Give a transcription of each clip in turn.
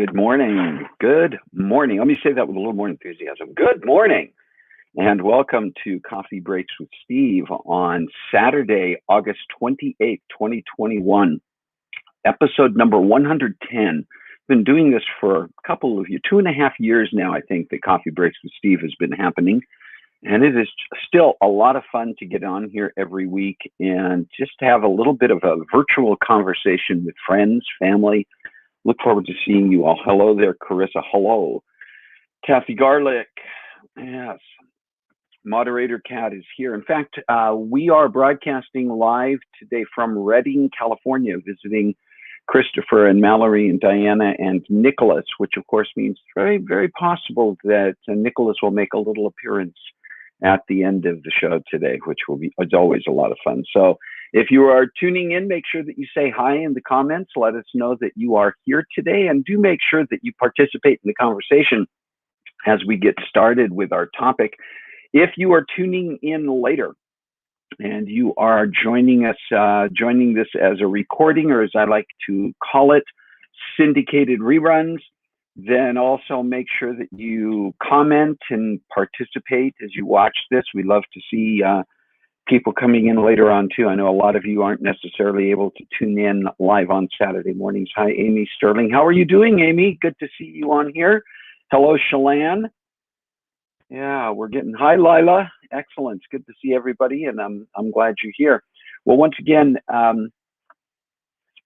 Good morning. Good morning. Let me say that with a little more enthusiasm. Good morning, and welcome to Coffee Breaks with Steve on Saturday, August 28th, 2021, episode number 110. Been doing this for a couple of 2.5 years now, I think, that Coffee Breaks with Steve has been happening. And it is still a lot of fun to get on here every week and just have a little bit of a virtual conversation with friends, family. Look forward to seeing you all. Hello there, Carissa. Hello. Kathy Garlick. Yes. Moderator Kat is here. In fact, we are broadcasting live today from Redding, California, visiting Christopher and Mallory and Diana and Nicholas, which of course means very, very possible that Nicholas will make a little appearance at the end of the show today, which will be, as always, a lot of fun. So if you are tuning in, make sure that you say hi in the comments. Let us know that you are here today, and do make sure that you participate in the conversation as we get started with our topic. If you are tuning in later and you are joining us, joining this as a recording, or as I like to call it, syndicated reruns, then also make sure that you comment and participate as you watch this. We love to see people coming in later on too. I know a lot of you aren't necessarily able to tune in live on Saturday mornings. Hi, Amy Sterling. How are you doing, Amy? Good to see you on here. Hello, Shalane. Yeah, we're getting, hi, Lila. Excellent. It's good to see everybody, and I'm glad you're here. Well, once again,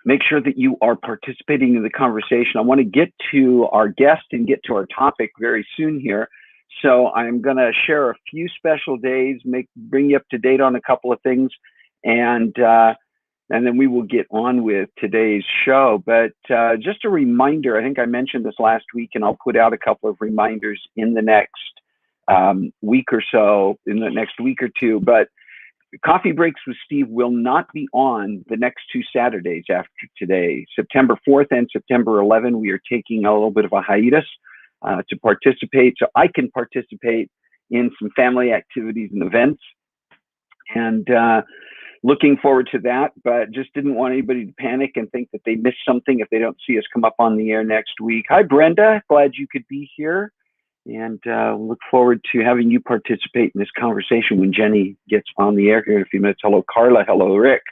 make sure that you are participating in the conversation. I want to get to our guest and get to our topic very soon here. So I'm going to share a few special days, bring you up to date on a couple of things, and then we will get on with today's show. But just a reminder, I think I mentioned this last week, and I'll put out a couple of reminders in the next week or so, in the next week or two. But Coffee Breaks with Steve will not be on the next two Saturdays after today. September 4th and September 11th, we are taking a little bit of a hiatus to participate, so I can participate in some family activities and events. And looking forward to that, but just didn't want anybody to panic and think that they missed something if they don't see us come up on the air next week. Hi, Brenda. Glad you could be here. And look forward to having you participate in this conversation when Jenny gets on the air here in a few minutes. Hello, Carla. Hello, Rick.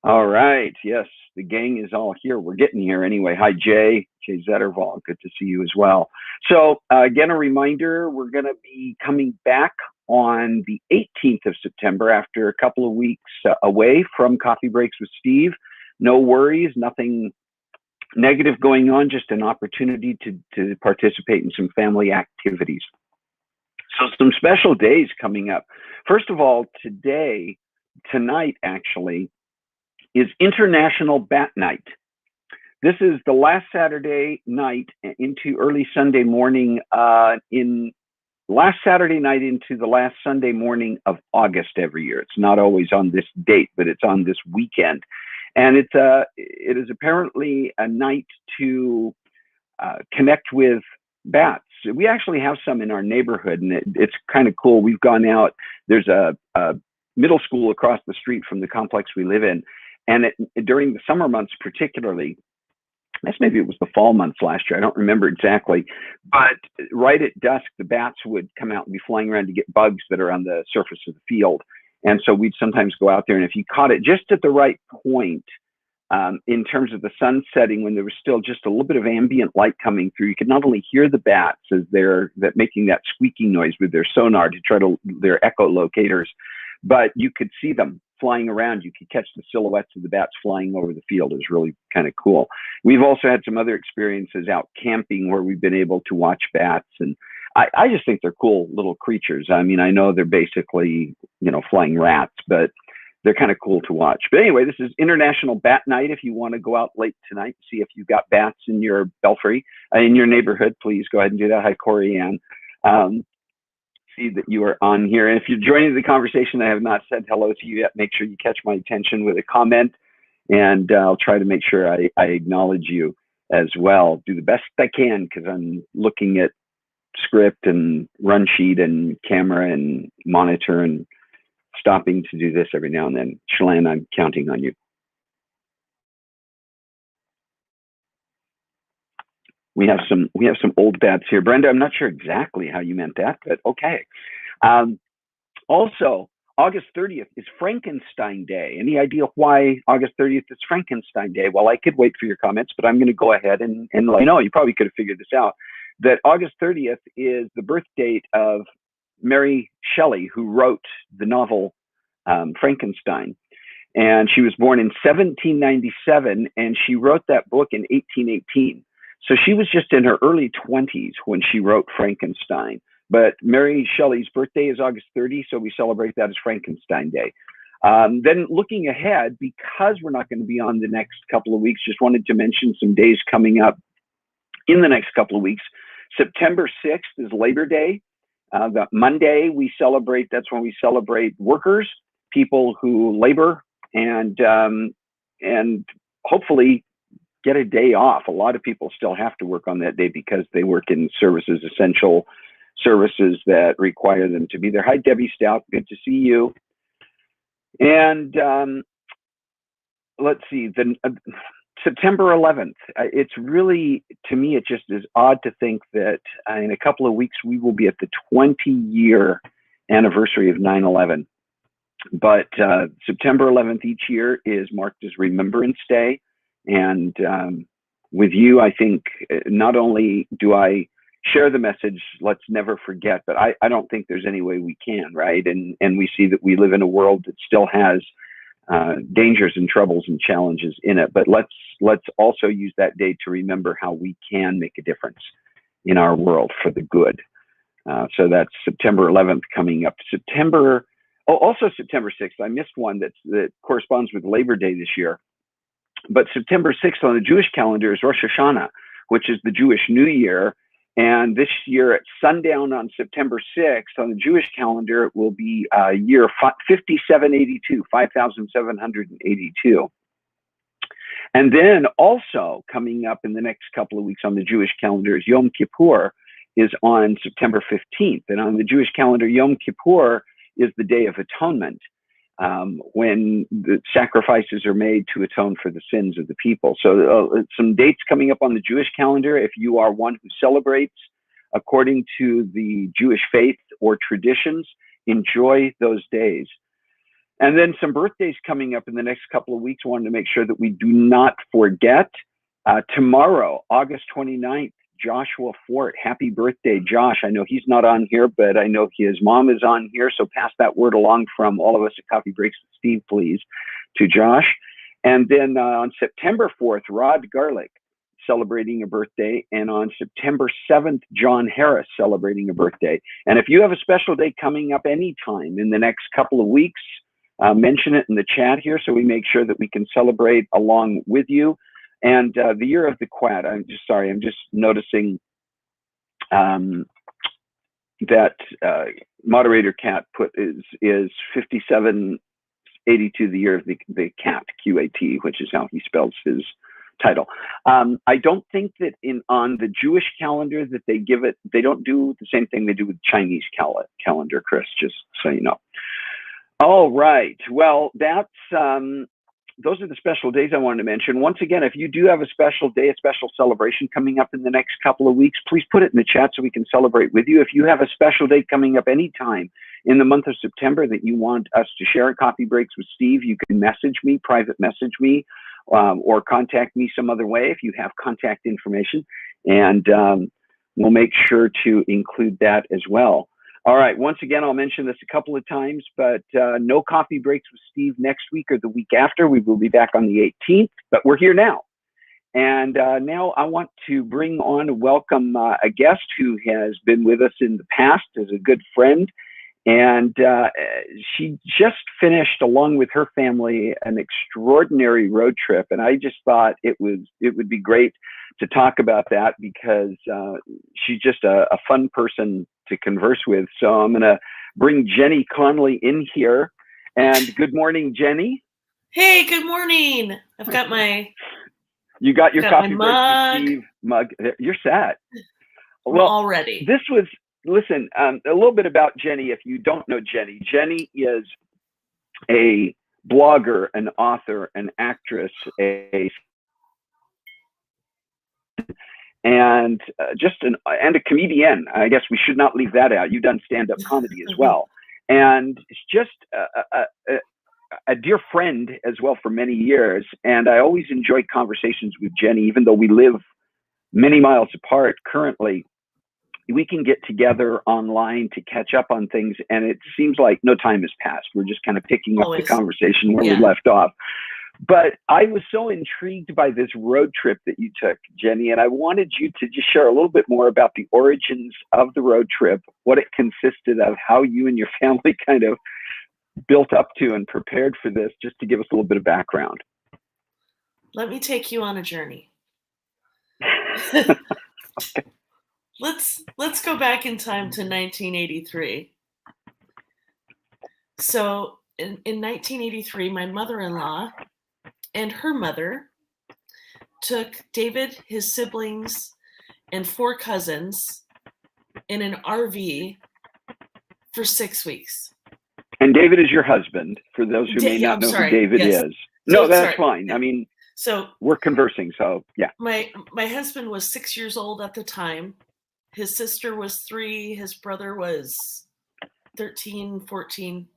All right. Yes, the gang is all here. We're getting here anyway. Hi, Jay Zetterval. Good to see you as well. So again, a reminder, we're going to be coming back on the 18th of September after a couple of weeks away from Coffee Breaks with Steve. No worries, nothing negative going on, just an opportunity to participate in some family activities. So some special days coming up. First of all, tonight actually, is International Bat Night. This is the last Saturday night into early Sunday morning, last Saturday night into the last Sunday morning of August every year. It's not always on this date, but it's on this weekend. And it is apparently a night to connect with bats. We actually have some in our neighborhood, and it's kind of cool. We've gone out. There's a middle school across the street from the complex we live in. And during the summer months particularly, I guess maybe it was the fall months last year, I don't remember exactly, but right at dusk, the bats would come out and be flying around to get bugs that are on the surface of the field. And so we'd sometimes go out there, and if you caught it just at the right point, in terms of the sun setting, when there was still just a little bit of ambient light coming through, you could not only hear the bats as they're making that squeaking noise with their sonar to try to their echolocators, but you could see them flying around. You could catch the silhouettes of the bats flying over the field. It was really kind of cool. We've also had some other experiences out camping where we've been able to watch bats, and I just think they're cool little creatures. I mean, I know they're basically, flying rats, but they're kind of cool to watch. But anyway, this is International Bat Night. If you want to go out late tonight, see if you've got bats in your belfry, in your neighborhood, please go ahead and do that. Hi, Corey Ann. See that you are on here. And if you're joining the conversation, I have not said hello to you yet. Make sure you catch my attention with a comment, and I'll try to make sure I acknowledge you as well. Do the best I can, because I'm looking at script and run sheet and camera and monitor and stopping to do this every now and then. Shalane, I'm counting on you. we have some old bats here. Brenda, I'm not sure exactly how you meant that, but okay. Um, Also, August 30th is Frankenstein Day. Any idea why August 30th is Frankenstein Day? Well, I could wait for your comments, but I'm going to go ahead and let you know. You probably could have figured this out. That August 30th is the birth date of Mary Shelley, who wrote the novel Frankenstein. And she was born in 1797, and she wrote that book in 1818. So she was just in her early 20s when she wrote Frankenstein. But Mary Shelley's birthday is August 30, so we celebrate that as Frankenstein Day. Then looking ahead, because we're not going to be on the next couple of weeks, just wanted to mention some days coming up in the next couple of weeks. September 6th is Labor Day. The Monday we celebrate, that's when we celebrate workers, people who labor and hopefully get a day off. A lot of people still have to work on that day because they work in services, essential services that require them to be there. Hi, Debbie Stout. Good to see you. And let's see, September 11th. It's really, to me, it just is odd to think that in a couple of weeks we will be at the 20-year anniversary of 9/11. But September 11th each year is marked as Remembrance Day. And with you, I think not only do I share the message, let's never forget, but I don't think there's any way we can, right? And we see that we live in a world that still has dangers and troubles and challenges in it. But let's also use that day to remember how we can make a difference in our world for the good. So that's September 11th coming up. Also September 6th. I missed one that corresponds with Labor Day this year. But September 6th on the Jewish calendar is Rosh Hashanah, which is the Jewish New Year. And this year at sundown on September 6th on the Jewish calendar, it will be year 5782, 5782. And then also coming up in the next couple of weeks on the Jewish calendar is Yom Kippur, is on September 15th. And on the Jewish calendar, Yom Kippur is the Day of Atonement, when the sacrifices are made to atone for the sins of the people. So some dates coming up on the Jewish calendar. If you are one who celebrates according to the Jewish faith or traditions, enjoy those days. And then some birthdays coming up in the next couple of weeks. I wanted to make sure that we do not forget. Tomorrow, August 29th, Joshua Fort. Happy birthday, Josh. I know he's not on here, but I know his mom is on here. So pass that word along from all of us at Coffee Breaks with Steve, please, to Josh. And then on September 4th, Rod Garlick celebrating a birthday. And on September 7th, John Harris celebrating a birthday. And if you have a special day coming up anytime in the next couple of weeks, mention it in the chat here so we make sure that we can celebrate along with you. And the year of the quad, I'm just noticing that moderator cat is 5782, the year of the cat, QAT, which is how he spells his title. I don't think that on the Jewish calendar that they don't do the same thing they do with Chinese calendar, Chris, just so you know. All right, well, that's those are the special days I wanted to mention. Once again, if you do have a special day, a special celebration coming up in the next couple of weeks, please put it in the chat so we can celebrate with you. If you have a special day coming up anytime in the month of September that you want us to share at Coffee Breaks with Steve, you can message me, private message me, or contact me some other way if you have contact information, and we'll make sure to include that as well. All right, once again, I'll mention this a couple of times, but no Coffee Breaks with Steve next week or the week after. We will be back on the 18th, but we're here now. And now I want to bring on and welcome a guest who has been with us in the past as a good friend. And she just finished, along with her family, an extraordinary road trip. And I just thought it would be great to talk about that because she's just a fun person to converse with. So I'm going to bring Jenny Conlee in here. And good morning, Jenny. Hey, good morning. I've got my You got your Coffee Breaks mug. with Steve mug. You're set. Well, all ready. This was, listen, a little bit about Jenny. If you don't know Jenny, Jenny is a blogger, an author, an actress, and and a comedian. I guess we should not leave that out. You've done stand-up comedy as well, and it's just a dear friend as well for many years. And I always enjoy conversations with Jenny, even though we live many miles apart currently. We can get together online to catch up on things, and it seems like no time has passed. We're just kind of picking up the conversation where we left off. But I was so intrigued by this road trip that you took, Jenny, and I wanted you to just share a little bit more about the origins of the road trip, what it consisted of, how you and your family kind of built up to and prepared for this, just to give us a little bit of background. Let me take you on a journey. Let's go back in time to 1983. So in 1983, my mother-in-law and her mother took David, his siblings, and 4 cousins in an RV for 6 weeks. And David is your husband, for those who may not know who David is. No, that's fine. I mean, so we're conversing, so yeah. My husband was 6 years old at the time. His sister was 3. His brother was 13, 14.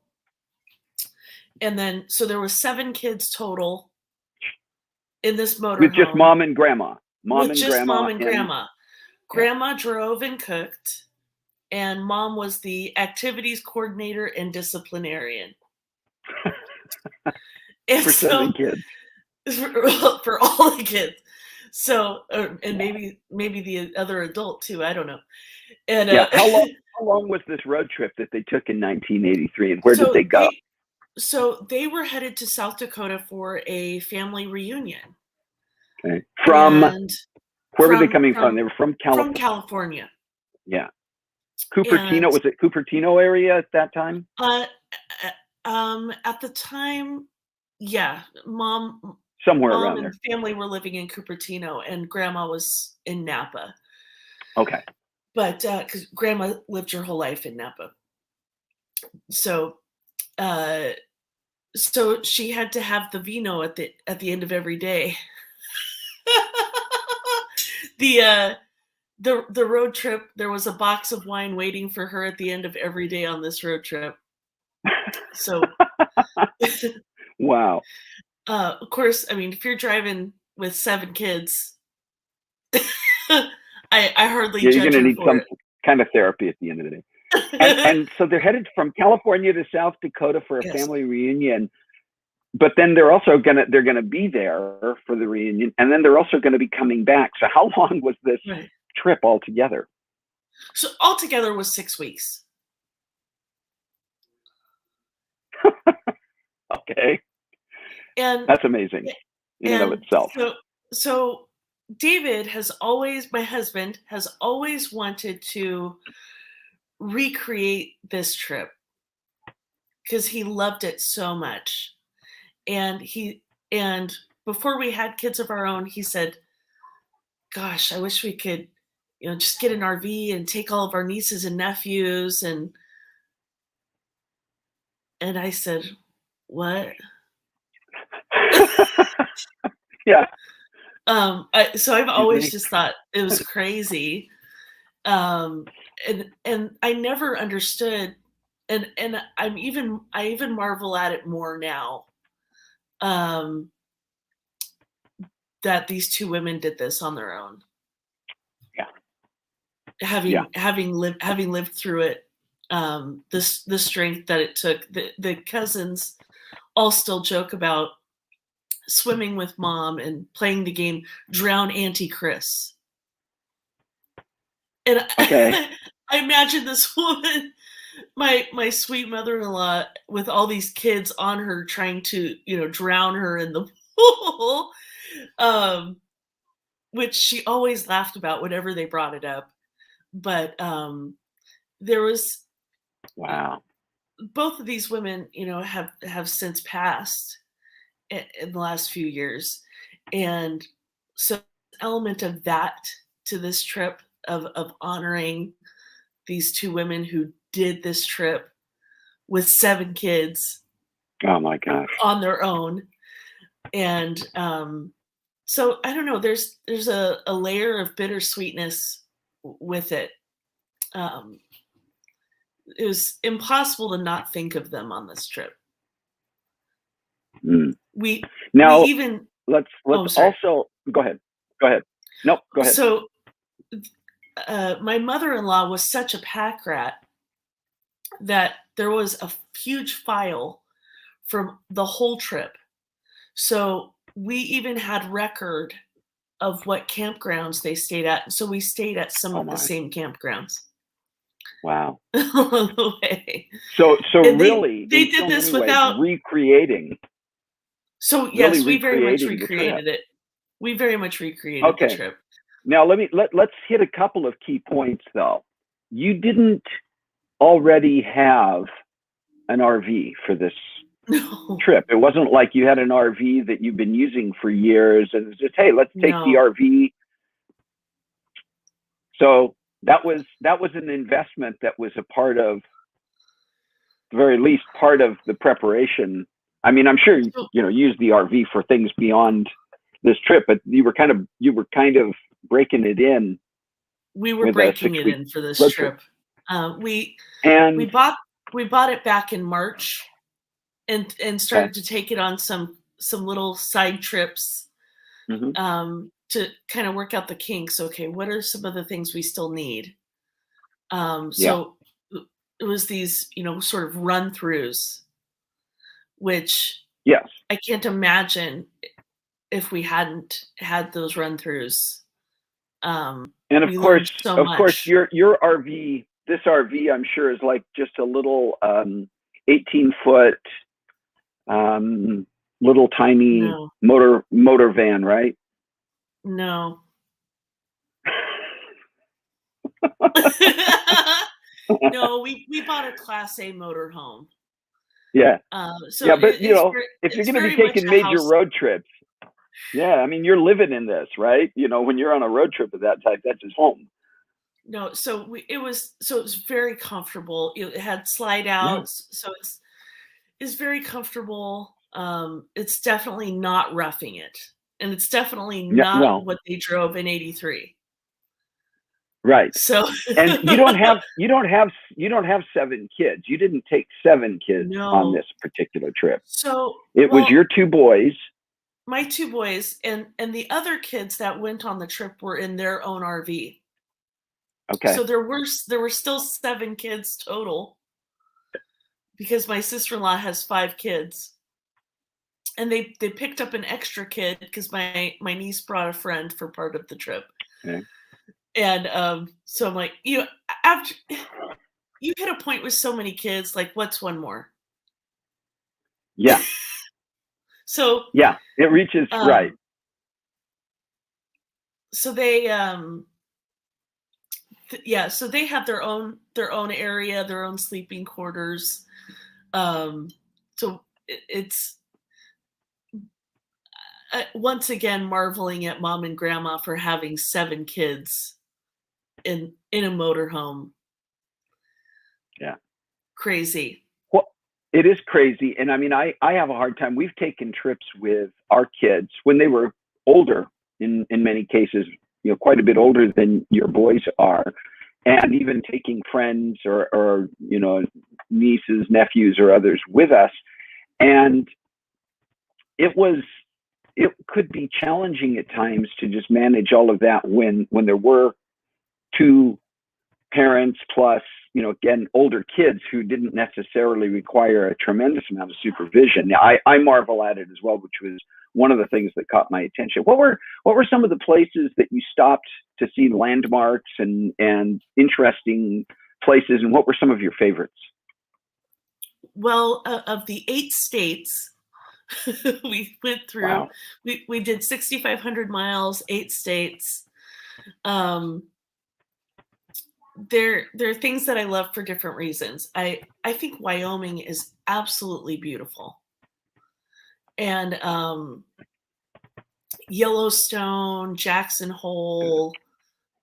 And then, so there was 7 kids total in this motorhome. With just mom and grandma. Mom and grandma. Grandma drove and cooked, and mom was the activities coordinator and disciplinarian. And for 7 kids. For all the kids. So, and maybe the other adult too. I don't know. And how long was this road trip that they took in 1983, and where did they go? So they were headed to South Dakota for a family reunion. Okay. Where were they coming from? They were from California. From California. Yeah. Cupertino, was it Cupertino area at that time? At the time, yeah, somewhere around and there. Family were living in Cupertino, and grandma was in Napa. Okay. But because grandma lived her whole life in Napa, so she had to have the vino at the end of every day. The road trip, there was a box of wine waiting for her at the end of every day on this road trip. So wow. Of course, I mean, if you're driving with 7 kids, I hardly judge you're going to need some it. kind of therapy at the end of the day. and so they're headed from California to South Dakota for a family reunion, but then they're going to be there for the reunion, and then they're also going to be coming back. So how long was this trip altogether? So altogether was 6 weeks. Okay. And that's amazing in and of itself. So David my husband has always wanted to recreate this trip because he loved it so much. And before we had kids of our own, he said, gosh, I wish we could, just get an RV and take all of our nieces and nephews. And I said, what? Yeah. So I've always just thought it was crazy. And I never understood, and I even marvel at it more now. That these 2 women did this on their own. Yeah. Having lived through it, the strength that it took. The cousins all still joke about swimming with mom and playing the game Drown Auntie Chris. And I imagine this woman, my sweet mother-in-law, with all these kids on her trying to, drown her in the pool, which she always laughed about whenever they brought it up. But there was both of these women, have since passed in the last few years, and so element of that to this trip of honoring these 2 women who did this trip with 7 kids. Oh my gosh. On their own. And So I don't know. There's a layer of bittersweetness with it. Um, it was impossible to not think of them on this trip. Mm. We Now even let's oh sorry. also go ahead. Go ahead. Nope. Go ahead. So my mother-in-law was such a pack rat that there was a huge file from the whole trip. So we even had record of what campgrounds they stayed at. So we stayed at some Oh of the my. same campgrounds Wow. along the way. So And really, they in did so this many ways, without. So really yes, we very much recreating the trip. recreated it. We very much recreated the Okay. trip. Now let's hit a couple of key points though. You didn't already have an RV for this No, trip. It wasn't like you had an RV that you've been using for years and it's just, hey, let's take the no. RV. So that was an investment that was a part of, at the very least, part of the preparation. I mean, I'm sure So you used the RV for things beyond this trip, but you were kind of breaking it in we were with a breaking it 6 week in for this road trip. trip. We we And bought we bought it back in March and okay. started to take it on some little side trips Hmm. to kind of work out the kinks. Okay, what are some of the things we still need? Yeah. So it was these, sort of run throughs, which Yes. I can't imagine if we hadn't had those run throughs. And We learned so of course, much. your RV, this RV, I'm sure is like just a little 18-foot little tiny No, motor van, right? no. No, we bought a Class A motorhome. Yeah. So Yeah, but if you're it's going to be very much taking a major house. road trips, yeah, I mean, you're living in this, right? When you're on a road trip of that type, that's his home. No, so it was very comfortable. It had slide Yeah. outs, so it's very comfortable. It's definitely not roughing it, and it's definitely Yeah. not Well, what they drove in '83. right. So And you don't have 7 kids. You didn't take 7 kids on no. this particular trip. So It was your well, 2 boys. my 2 boys and the other kids that went on the trip were in their own RV. Okay. So there were still 7 kids total because my sister-in-law has 5 kids. And they picked up an extra kid because my niece brought a friend for part of the trip. Okay. And so I'm like, after you hit a point with so many kids, like what's one more? Yeah. So Yeah. It reaches right. um so they yeah, so they have their own area, their own sleeping quarters. So it's once again marveling at mom and grandma for having 7 kids in a motorhome. Yeah. Crazy. Well, it is crazy. And I mean, I have a hard time. We've taken trips with our kids when they were older, in many cases, quite a bit older than your boys are. And even taking friends or nieces, nephews, or others with us. And it was it could be challenging at times to just manage all of that when there were 2 parents plus again older kids who didn't necessarily require a tremendous amount of supervision. Now, I marvel at it as well, which was one of the things that caught my attention. What were some of the places that you stopped to see landmarks and interesting places, and what were some of your favorites? Well, of the 8 states we went through, Wow. we did 6,500 miles, 8 states. Um, there are things that I love for different reasons. I think Wyoming is absolutely beautiful, and Yellowstone, Jackson Hole,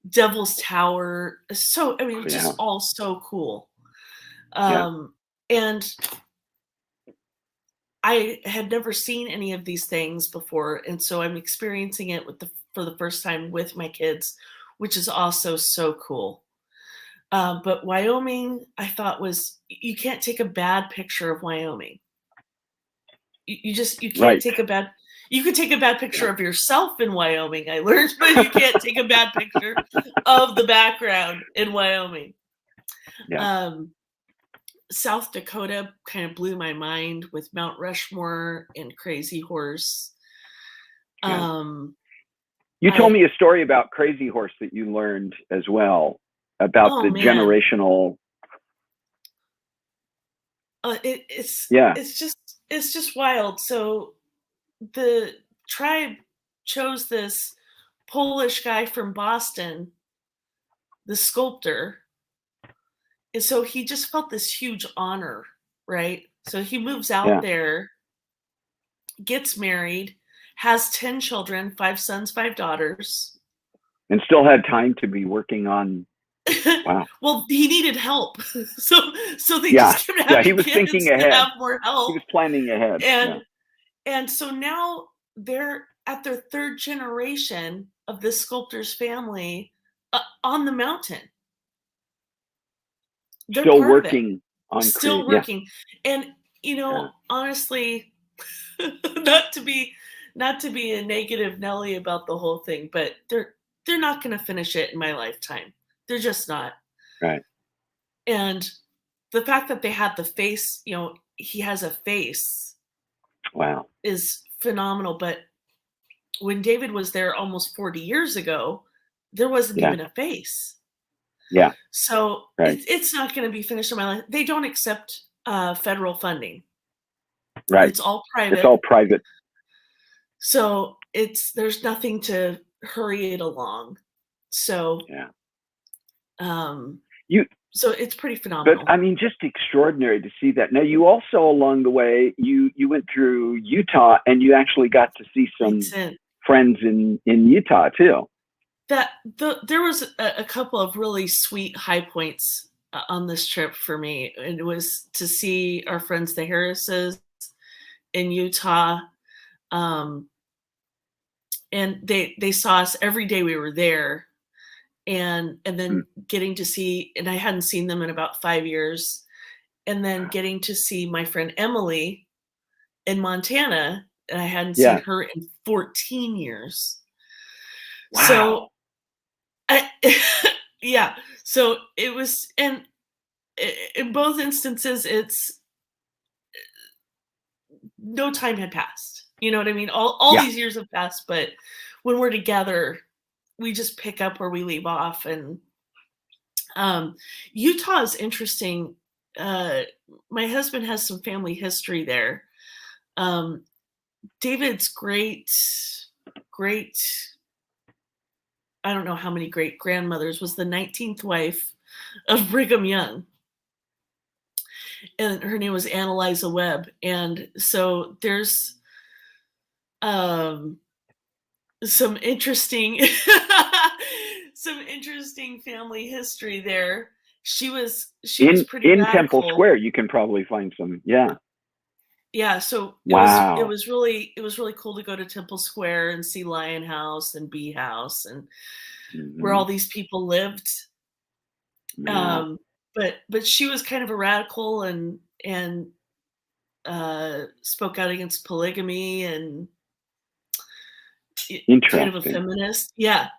Devil's Tower. So I mean, just Yeah. all so cool. Yeah. And I had never seen any of these things before, and so I'm experiencing it for the first time with my kids, which is also so cool. But Wyoming, I thought you can't take a bad picture of Wyoming. You can't Right. take a bad. You could take a bad picture of yourself in Wyoming, I learned, but you can't take a bad picture of the background in Wyoming. Yeah. South Dakota kind of blew my mind with Mount Rushmore and Crazy Horse. Yeah. You told me a story about Crazy Horse that you learned as well, about the generational. It's just wild. So the tribe chose this Polish guy from Boston, the sculptor, and so he just felt this huge honor, right? So he moves out there, gets married, has 10 children, 5 sons, 5 daughters. And still had time to be working on. Wow. Well, he needed help. So they just kept having he was kids thinking ahead. to have more help. He was planning ahead. And so now they're at their 3rd generation of this sculptor's family on the mountain. They're still working on still working. And honestly, not to be a negative Nelly about the whole thing, but they're not going to finish it in my lifetime. They're just not. Right. And the fact that they had the face, he has a face. Wow. Is phenomenal. But when David was there almost 40 years ago, there wasn't even a face. Yeah. So it's not going to be finished in my life. They don't accept federal funding. Right. It's all private. It's all private. So there's nothing to hurry it along. So so it's pretty phenomenal. But I mean, just extraordinary to see that. Now, you also along the way, you went through Utah, and you actually got to see some friends in Utah too. There was a couple of really sweet high points on this trip for me. It was to see our friends, the Harrises, in Utah. And they saw us every day we were there. And then getting to see, and I hadn't seen them in about 5 years, and then getting to see my friend Emily in Montana, and I hadn't seen her in 14 years. Wow. So, so it was, and in both instances, it's no time had passed. You know what I mean? All these years have passed, but when we're together, we just pick up where we leave off. And Utah is interesting. My husband has some family history there. David's great, I don't know how many great grandmothers, was the 19th wife of Brigham Young. And her name was Annalisa Webb. And so there's some interesting family history there. She was pretty in radical. Temple Square. You can probably find some. So it was really cool to go to Temple Square and see Lion House and Bee House and where all these people lived. But she was kind of a radical and spoke out against polygamy and kind of a feminist. Yeah.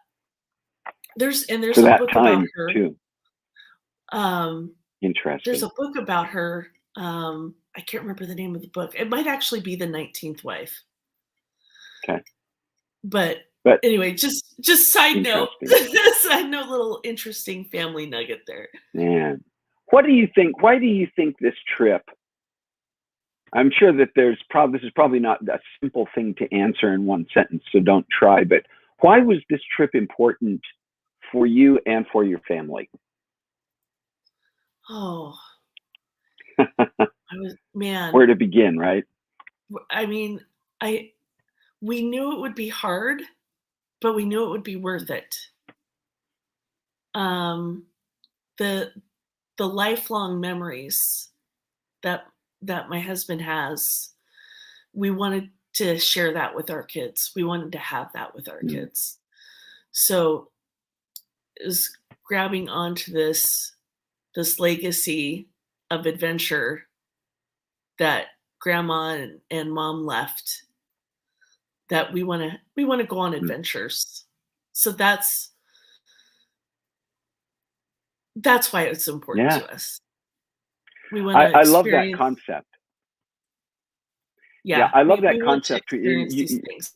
There's a book about her too. Interesting. There's a book about her. I can't remember the name of the book. It might actually be The 19th Wife. Okay. But anyway, just side note, little interesting family nugget there. Man, what do you think? Why do you think this trip? I'm sure that this is probably not a simple thing to answer in one sentence, so don't try. But why was this trip important for you and for your family? Oh, man. Where to begin, right? I mean, we knew it would be hard, but we knew it would be worth it. The lifelong memories that my husband has, we wanted to share that with our kids. We wanted to have that with our kids. So it was grabbing onto this legacy of adventure that grandma and mom left, that we want to go on adventures. So that's why it's important to us. We want to I love that concept. Yeah, I love that we want to concept. experience these things.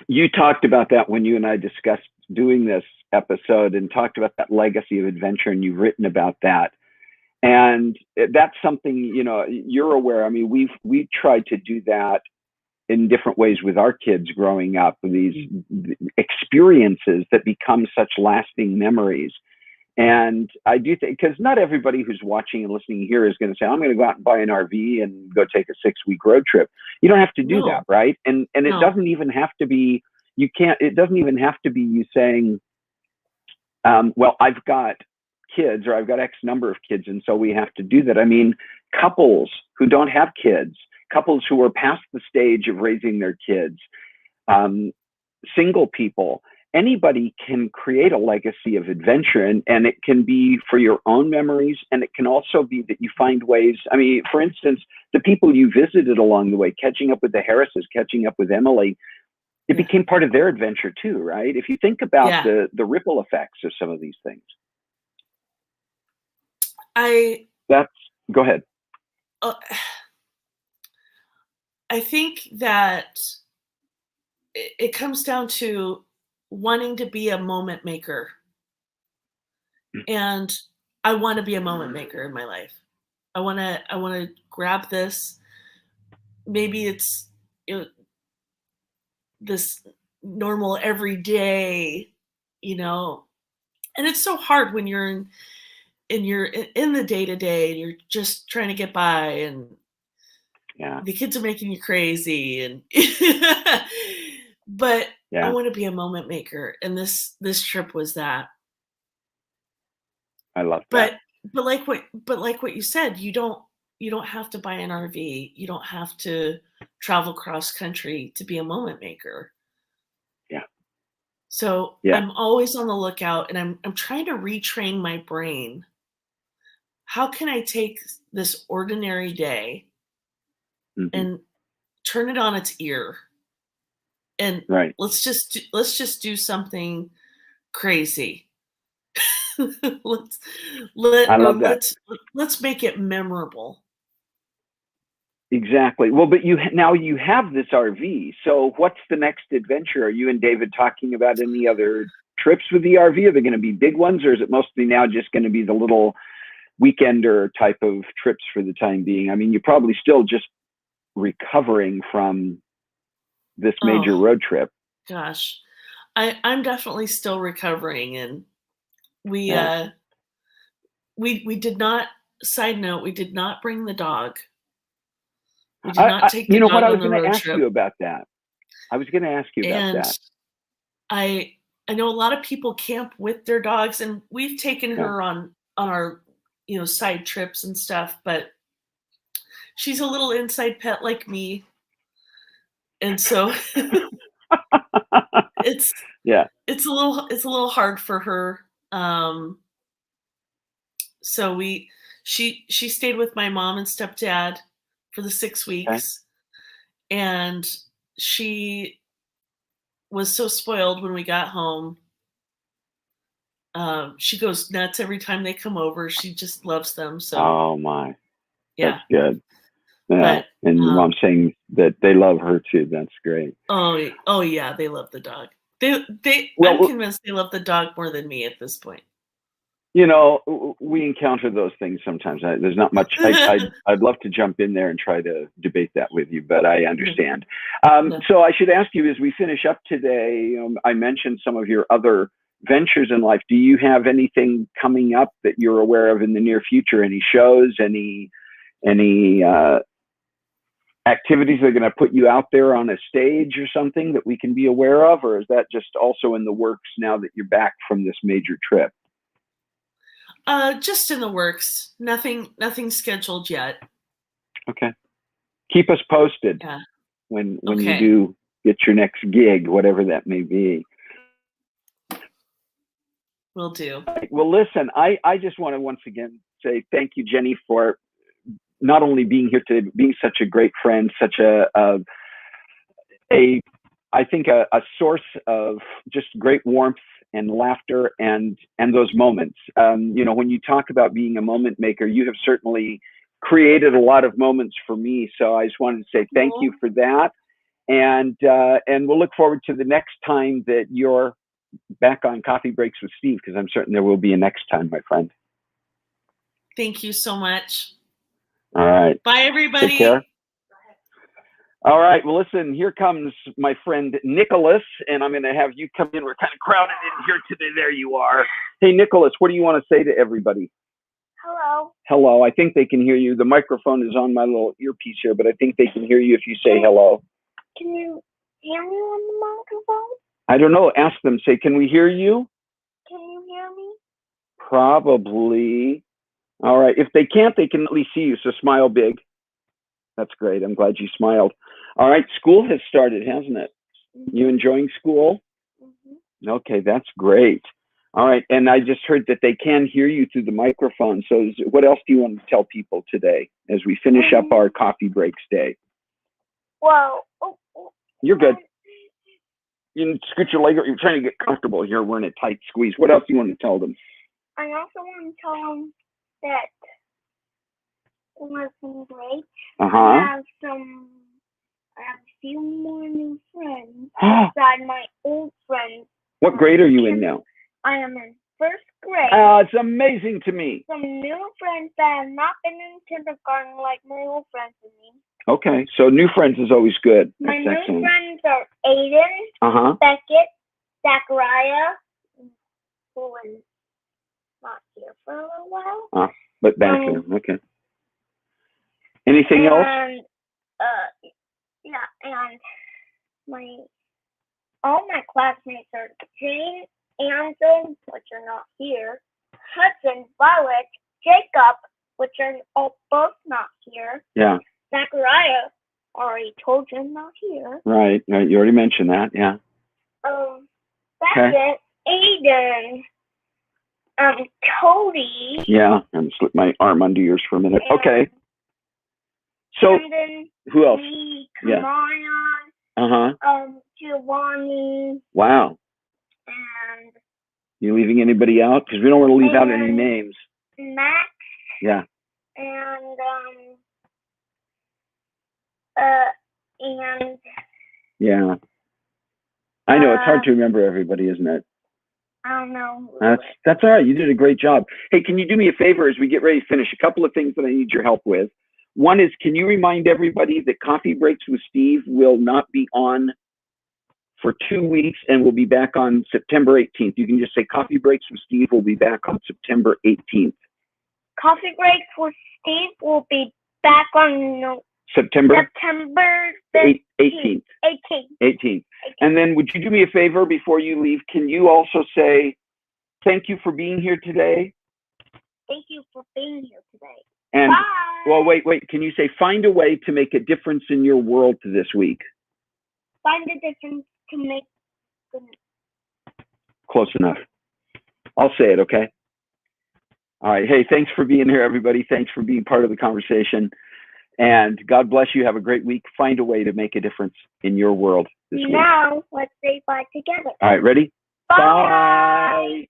You talked about that when you and I discussed doing this episode, and talked about that legacy of adventure, and you've written about that. And that's something, you know, you're aware. I mean, we've tried to do that in different ways with our kids growing up, these experiences that become such lasting memories. And I do think, because not everybody who's watching and listening here is going to say, I'm going to go out and buy an RV and go take a 6-week road trip. You don't have to do that, right? And it doesn't even have to be, it doesn't even have to be you saying, well, I've got kids, or I've got X number of kids, and so we have to do that. I mean, couples who don't have kids, couples who are past the stage of raising their kids, single people, anybody can create a legacy of adventure, and it can be for your own memories, and it can also be that you find ways. I mean, for instance, the people you visited along the way, catching up with the Harrises, catching up with Emily, it became part of their adventure too, right? If you think about the ripple effects of some of these things. Go ahead. I think that it comes down to wanting to be a moment maker. And I want to be a moment maker in my life. I want to grab this. Maybe it's, you know, this normal everyday, you know, and it's so hard when you're in the day to day, and you're just trying to get by, and the kids are making you crazy, and but I want to be a moment maker, and this trip was that. I love that. But like what you said, you don't have to buy an RV. You don't have to travel cross country to be a moment maker. Yeah. So I'm always on the lookout, and I'm trying to retrain my brain. How can I take this ordinary day and turn it on its ear? And let's just do something crazy. Let's make it memorable. Exactly. Well, but you have this RV. So what's the next adventure? Are you and David talking about any other trips with the RV? Are they going to be big ones, or is it mostly now just going to be the little weekender type of trips for the time being? I mean, you're probably still just recovering from this major road trip. Gosh, I'm definitely still recovering, and we did not. Side note: we did not bring the dog. We did not take the dog on the road trip. I was going to ask you about that. I know a lot of people camp with their dogs, and we've taken her on our, you know, side trips and stuff, but she's a little inside pet like me. And so it's a little hard for her. So she stayed with my mom and stepdad for the 6 weeks, and she was so spoiled when we got home. She goes nuts every time they come over. She just loves them. So oh my, that's good. Yeah, and your mom's saying that they love her too. That's great. Oh yeah, they love the dog. I'm convinced they love the dog more than me at this point. You know, we encounter those things sometimes. There's not much. I'd love to jump in there and try to debate that with you, but I understand. So I should ask you, as we finish up today, I mentioned some of your other ventures in life. Do you have anything coming up that you're aware of in the near future? Any shows? Any activities that are going to put you out there on a stage or something that we can be aware of, or is that just also in the works now that you're back from this major trip? Just in the works. Nothing scheduled yet. Okay. keep us posted when you do get your next gig, whatever that may be. Will do. Well, listen, I just want to once again say thank you, Jenny, for not only being here today, but being such a great friend, such I think a source of just great warmth and laughter and those moments. You know, when you talk about being a moment maker, you have certainly created a lot of moments for me. So I just wanted to say thank you for that. And we'll look forward to the next time that you're back on Coffee Breaks with Steve, because I'm certain there will be a next time, my friend. Thank you so much. All right. Bye, everybody. Take care. All right. Well, listen, here comes my friend Nicholas, and I'm going to have you come in. We're kind of crowded in here today. There you are. Hey, Nicholas, what do you want to say to everybody? Hello. Hello. I think they can hear you. The microphone is on my little earpiece here, but I think they can hear you if you say hello. Can you hear me on the microphone? I don't know. Ask them. Say, can we hear you? Can you hear me? Probably. All right. If they can't, they can at least see you. So smile big. That's great. I'm glad you smiled. All right. School has started, hasn't it? Mm-hmm. You enjoying school? Mm-hmm. Okay. That's great. All right. And I just heard that they can hear you through the microphone. So what else do you want to tell people today as we finish up our Coffee Breaks day? Well, you're good. You can scoot your leg. You're trying to get comfortable here. We're in a tight squeeze. What else do you want to tell them? I also want to tell them that it was been great. I have a few more new friends besides my old friends. What grade are you in now? I am in first grade. It's amazing to me. Some new friends that have not been in kindergarten like my old friends and me. Okay, so new friends is always good. My That's new excellent. friends are Aiden, Beckett, Zachariah, who was not here for a little while. But back here, okay. Anything else? Yeah, and all my classmates are Jane, Anson, which are not here, Hudson, Violet, Jacob, which are both not here. Yeah. Zachariah, already told you, not here. Right. You already mentioned that. Yeah. Beckett, Aiden, Cody. Yeah. I'm gonna slip my arm under yours for a minute. Okay. So who else? Me, Kamaya, Giovanni. Wow. And you leaving anybody out? Because we don't want to leave out any names. Max. Yeah. And yeah. I know it's hard to remember everybody, isn't it? I don't know. That's all right. You did a great job. Hey, can you do me a favor as we get ready to finish? A couple of things that I need your help with. One is, can you remind everybody that Coffee Breaks with Steve will not be on for 2 weeks and will be back on September 18th. You can just say Coffee Breaks with Steve will be back on September 18th. Coffee Breaks with Steve will be back on September 18th. 18th. And then would you do me a favor before you leave? Can you also say, thank you for being here today? Thank you for being here today. And, bye. Well, wait. Can you say, find a way to make a difference in your world this week? Find a difference to make goodness. Close enough. I'll say it, okay? All right. Hey, thanks for being here, everybody. Thanks for being part of the conversation. And God bless you. Have a great week. Find a way to make a difference in your world this week. Now, let's say bye together. All right. Ready? Bye. Bye.